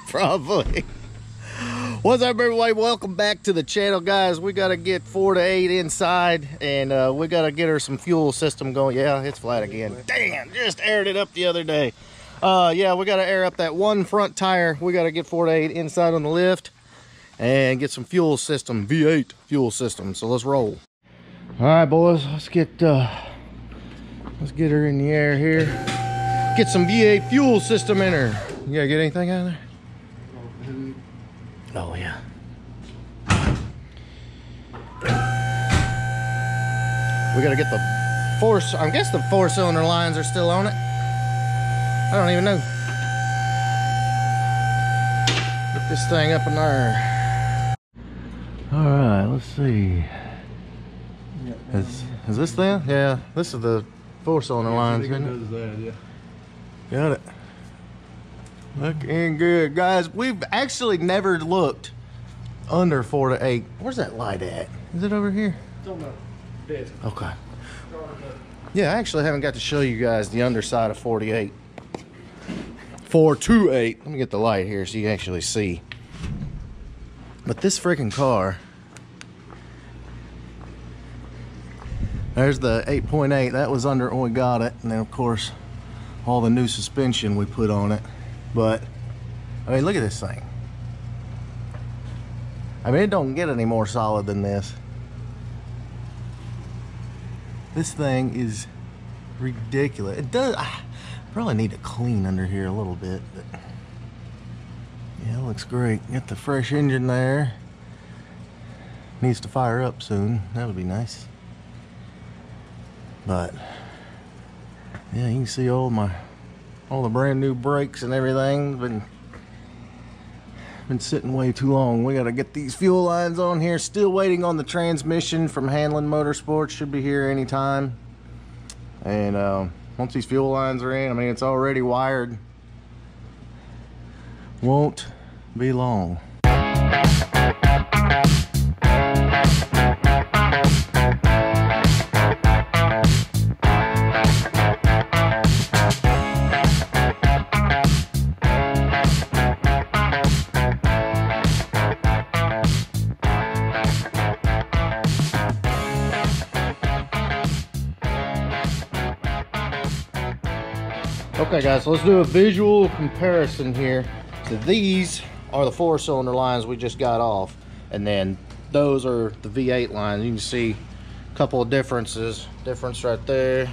Probably. What's up, everybody? Welcome back to the channel, guys. We got to get 4 to 8 inside, and we got to get her some fuel system going. Yeah, it's flat again. Damn, just aired it up the other day. Yeah, we got to air up that one front tire. We got to get 4 to 8 inside on the lift and get some fuel system, V8 fuel system. So let's roll. All right, boys, let's get her in the air here. Get some V8 fuel system in her. You gotta get anything out of there? Oh yeah. We gotta get the force. I guess the 4-cylinder lines are still on it. I don't even know. Get this thing up in there. All right, let's see. Is this them? Yeah, this is the 4-cylinder lines. Got it. Looking good, guys. We've actually never looked under 4 to 8. Where's that light at? Is it over here? It's on the desk. Okay. Yeah, I actually haven't got to show you guys the underside of 48. 4 to 8. Let me get the light here so you can actually see. But this freaking car. There's the 8.8. That was under when we got it, and then of course all the new suspension we put on it. But I mean, look at this thing. I mean, it don't get any more solid than this. This thing is ridiculous. It does. I probably need to clean under here a little bit, but yeah, it looks great. Got the fresh engine there. Needs to fire up soon. That would be nice. But yeah, you can see all the brand new brakes and everything. Been sitting way too long. We got to get these fuel lines on here. Still waiting on the transmission from Hanlon Motorsports. Should be here anytime. And once these fuel lines are in, I mean, it's already wired. Won't be long. Okay, guys, so let's do a visual comparison here. So these are the 4-cylinder lines we just got off, and then those are the V8 lines. You can see a couple of difference right there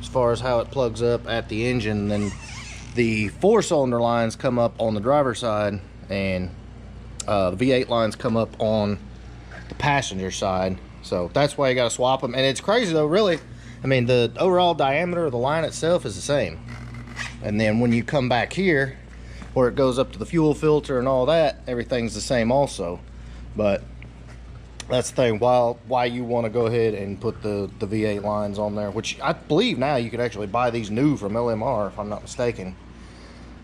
as far as how it plugs up at the engine. And then the 4-cylinder lines come up on the driver's side, and the V8 lines come up on the passenger side. So that's why you got to swap them. And it's crazy though, really. I mean, the overall diameter of the line itself is the same. And then when you come back here, where it goes up to the fuel filter and all that, everything's the same also. But that's the thing, why you want to go ahead and put the V8 lines on there, which I believe now you could actually buy these new from LMR, if I'm not mistaken.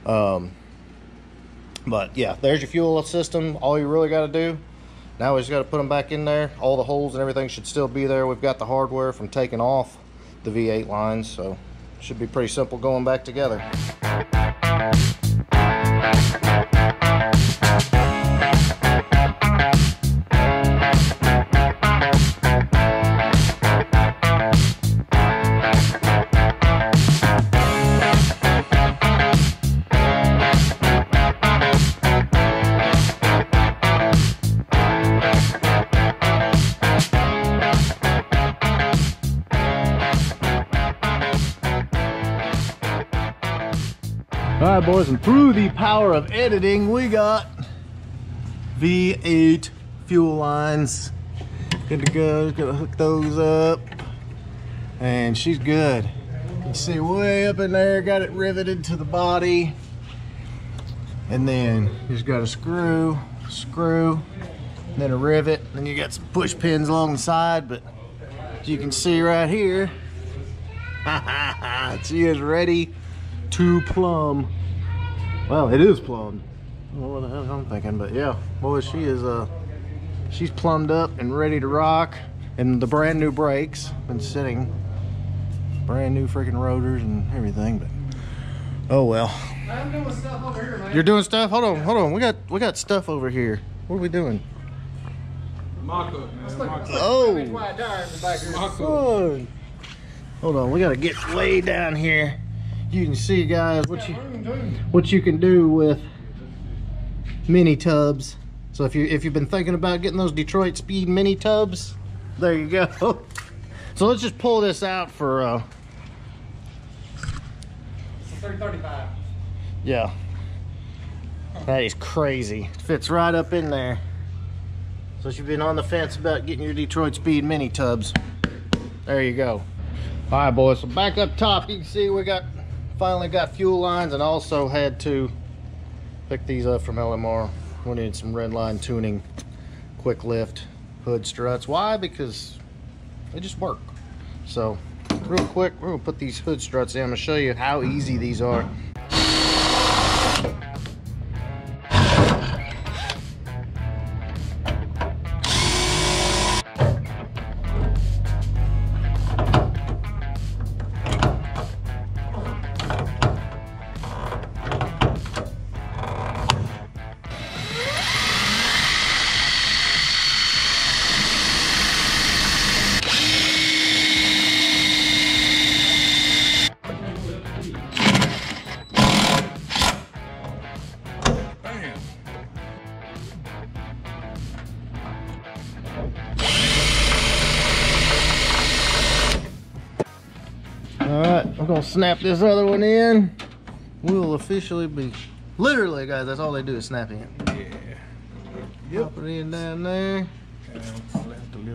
But yeah, there's your fuel system. All you really got to do, now we just got to put them back in there. All the holes and everything should still be there. We've got the hardware from taking off the V8 lines, so should be pretty simple going back together. All right, boys, and through the power of editing, we got V8 fuel lines. Good to go. Just gotta hook those up, and she's good. You see way up in there, got it riveted to the body, and then you just got a screw, and then a rivet. Then you got some push pins along the side, but as you can see right here, she is ready to plumb. Well, it is plumbed. I don't know what the hell I'm thinking, but yeah, boy, she is she's plumbed up and ready to rock. And the brand new brakes been sitting, brand new freaking rotors and everything. But Oh well. I'm doing stuff over here, man. You're doing stuff? Hold on. We got stuff over here. What are we doing? Mock-up, man. Oh. Mock-up. Hold on, we gotta get way down here. You can see, guys, what you can do with mini tubs. So if you've been thinking about getting those Detroit Speed mini tubs, there you go. So let's just pull this out for 335. yeah. That is crazy. It fits right up in there. So if you've been on the fence about getting your Detroit Speed mini tubs, there you go. All right, boys, so back up top, you can see we finally got fuel lines, and also had to pick these up from LMR. We needed some red line tuning, quick lift, hood struts. Why? Because they just work. So real quick, we're gonna put these hood struts in. I'm gonna show you how easy these are. Alright, I'm gonna snap this other one in. We'll officially be, literally, guys, that's all they do is snap in. Yeah. Pop it in down there.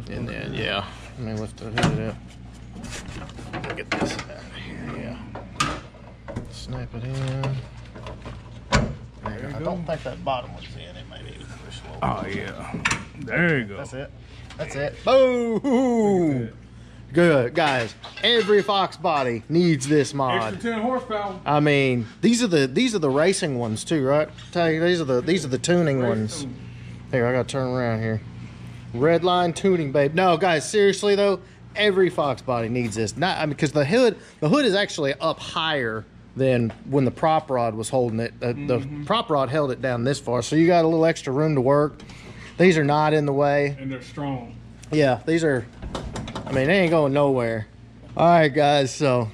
And then, yeah, let me lift the hood up. Get this out of here, yeah. Snap it in. There, I don't think that bottom one's in. It may be pushed a little bit. Oh, yeah. There you go. That's it. That's it. Boom! Good, guys. Every Fox body needs this mod. Extra 10 horsepower. I mean, these are the racing ones too, right? Tell you, these are the tuning ones. Here, I gotta turn around here. Red line tuning, babe. No, guys, seriously though, every Fox body needs this. Not, I mean, because the hood is actually up higher than when the prop rod was holding it. The prop rod held it down this far, so you got a little extra room to work. These are not in the way. And they're strong. Yeah, these are. I mean, they ain't going nowhere. All right, guys, so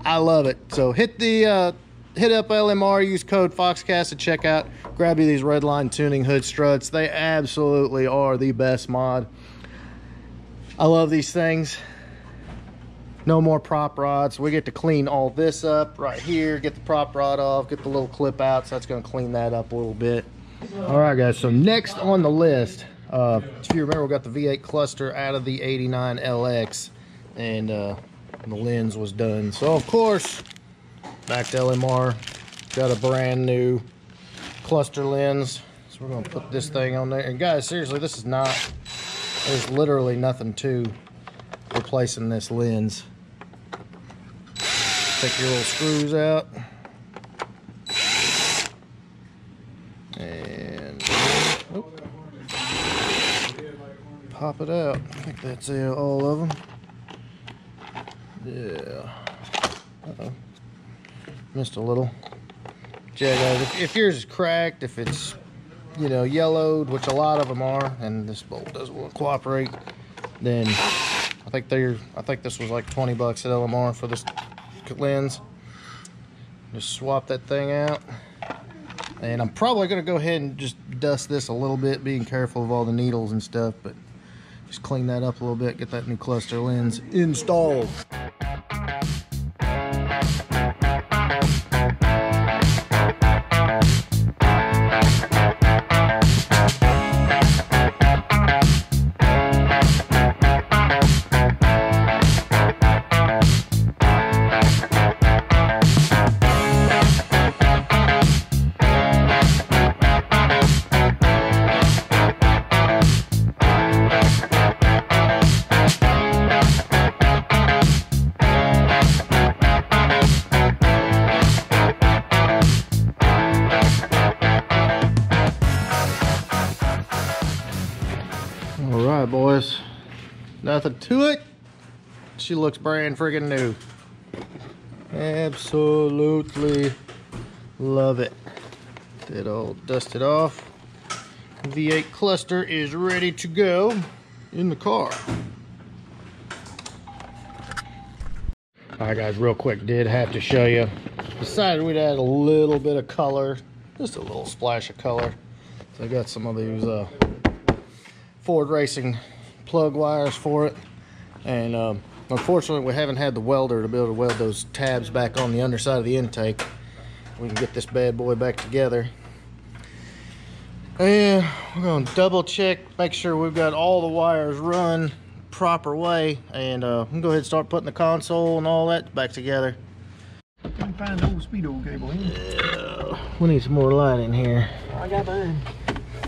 I love it. So hit up LMR, use code Foxcast to check out. Grab you these red line tuning hood struts. They absolutely are the best mod. I love these things. No more prop rods. We get to clean all this up right here, get the prop rod off, get the little clip out, so that's gonna clean that up a little bit. All right, guys, so next on the list, if you remember, we got the V8 cluster out of the 89 LX, and the lens was done. So of course, back to LMR, got a brand new cluster lens. So we're gonna put this thing on there. And guys, seriously, this is not, there's literally nothing to replacing this lens. Take your little screws out. And pop it out. I think that's all of them. Yeah. Uh-oh. Missed a little. Yeah, guys, if yours is cracked, if it's, you know, yellowed, which a lot of them are, and this bolt doesn't want to cooperate, then I think this was like 20 bucks at LMR for this lens. Just swap that thing out. And I'm probably going to go ahead and just dust this a little bit, being careful of all the needles and stuff, but just clean that up a little bit, get that new cluster lens installed. Alright, boys, nothing to it. She looks brand friggin' new. Absolutely love it. Get it all dusted off. V8 cluster is ready to go in the car. Alright guys, real quick, did have to show you. Decided we'd add a little bit of color, just a little splash of color. So I got some of these Ford Racing plug wires for it. And unfortunately we haven't had the welder to be able to weld those tabs back on the underside of the intake. We can get this bad boy back together. And we're going to double check, make sure we've got all the wires run proper way, and we can go ahead and start putting the console and all that back together. Can't find the old speedo cable here. Yeah, we need some more light in here. I got mine.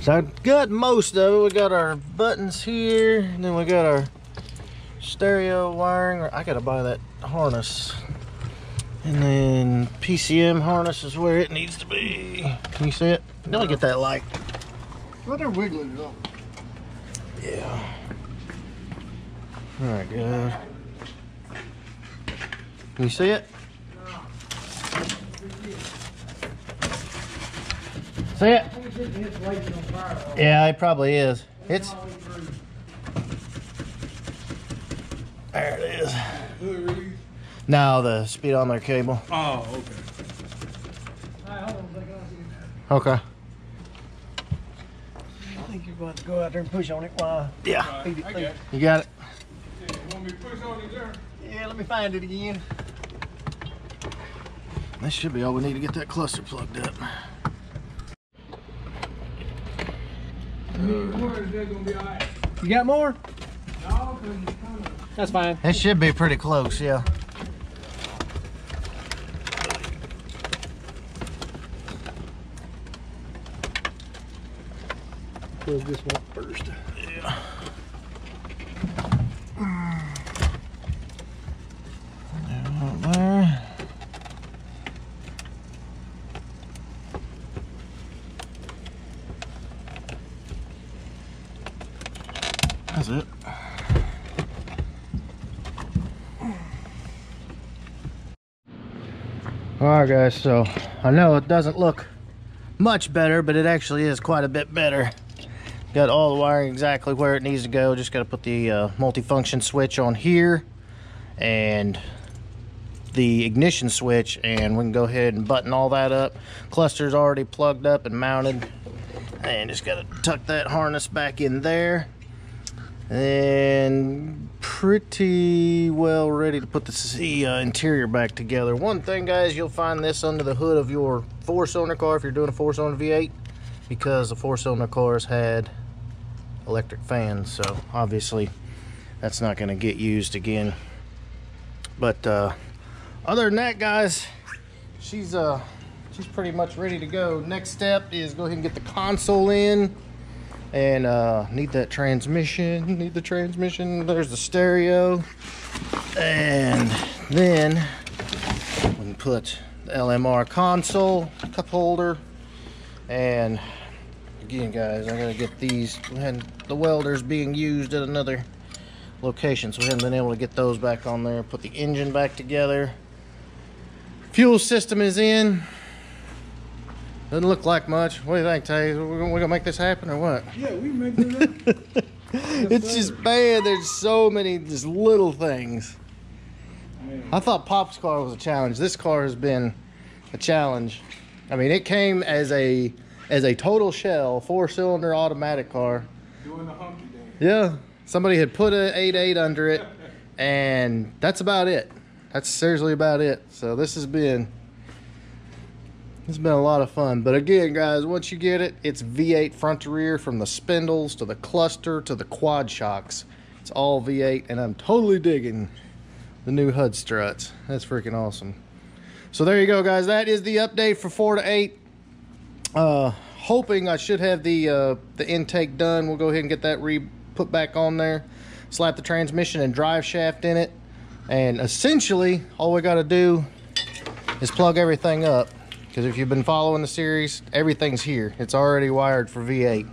So I got most of it. We got our buttons here, and then we got our stereo wiring. I gotta buy that harness. And then PCM harness is where it needs to be. Can you see it? Gotta get that light. Right there wiggling it up. Yeah. All right, good. Can you see it? See it? Yeah, it probably is. It's there. It is. No, the speedometer cable. Oh, okay. Okay. I think you're going to go out there and push on it while Yeah. feed it through. You got it. Yeah, you want me to push on it there? Yeah, let me find it again. That should be all we need to get that cluster plugged up. You got more? No, That's fine. It should be pretty close, yeah. Plug this one first. Yeah. There. That's it. Alright guys, so I know it doesn't look much better, but it actually is quite a bit better. Got all the wiring exactly where it needs to go. Just got to put the multifunction switch on here and the ignition switch, and we can go ahead and button all that up. Cluster's already plugged up and mounted, and just got to tuck that harness back in there, and pretty well ready to put the interior back together. One thing guys, you'll find this under the hood of your 4-cylinder car if you're doing a 4-cylinder V8, because the 4-cylinder cars had electric fans, so obviously that's not going to get used again. But other than that guys, she's pretty much ready to go. Next step is go ahead and get the console in, and need that transmission, there's the stereo, and then we can put the LMR console, cup holder, and again guys, I gotta get these. We had the welders being used at another location, so we haven't been able to get those back on there. Put the engine back together. Fuel system is in. Doesn't look like much. What do you think, Tay? We're gonna make this happen or what? Yeah, we can make this happen. It's just bad. There's so many just little things. I thought Pop's car was a challenge. This car has been a challenge. I mean, it came as a total shell 4-cylinder automatic car. Doing the humpy dance. Yeah, somebody had put an 8.8 under it, and that's about it. That's seriously about it. So this has been a lot of fun. But again guys, once you get it, it's V8 front to rear, from the spindles to the cluster to the quad shocks. It's all V8, and I'm totally digging the new HUD struts. That's freaking awesome. So there you go guys, that is the update for 4 to 8. Hoping I should have the intake done. We'll go ahead and get that put back on there, slap the transmission and drive shaft in it, and essentially all we got to do is plug everything up, because if you've been following the series, everything's here. It's already wired for V8,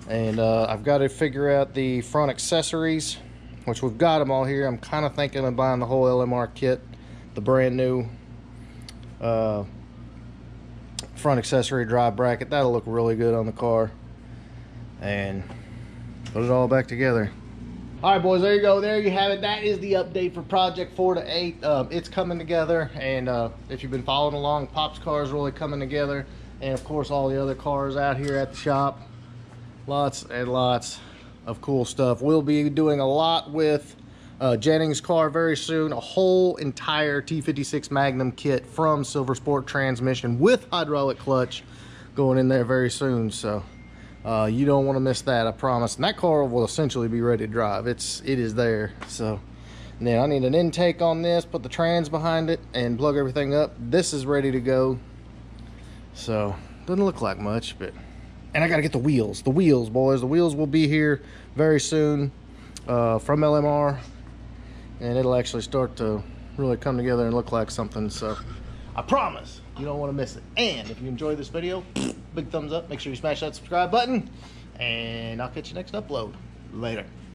and I've got to figure out the front accessories, which we've got them all here. I'm kind of thinking of buying the whole LMR kit, the brand new front accessory drive bracket. That'll look really good on the car, and put it all back together. All right, boys, there you go. There you have it. That is the update for Project 4 to 8. It's coming together, and if you've been following along, Pop's car is really coming together, and of course all the other cars out here at the shop. Lots and lots of cool stuff. We'll be doing a lot with Jennings' car very soon. A whole entire T56 Magnum kit from Silver Sport transmission with hydraulic clutch going in there very soon. So you don't want to miss that, I promise. And that car will essentially be ready to drive. It is there. So and then I need an intake on this, put the trans behind it, and plug everything up. This is ready to go. So doesn't look like much, but and I gotta get the wheels. The wheels, boys. The wheels will be here very soon from LMR. And it'll actually start to really come together and look like something. So I promise you don't want to miss it. And if you enjoyed this video, big thumbs up. Make sure you smash that subscribe button. And I'll catch you next upload. Later.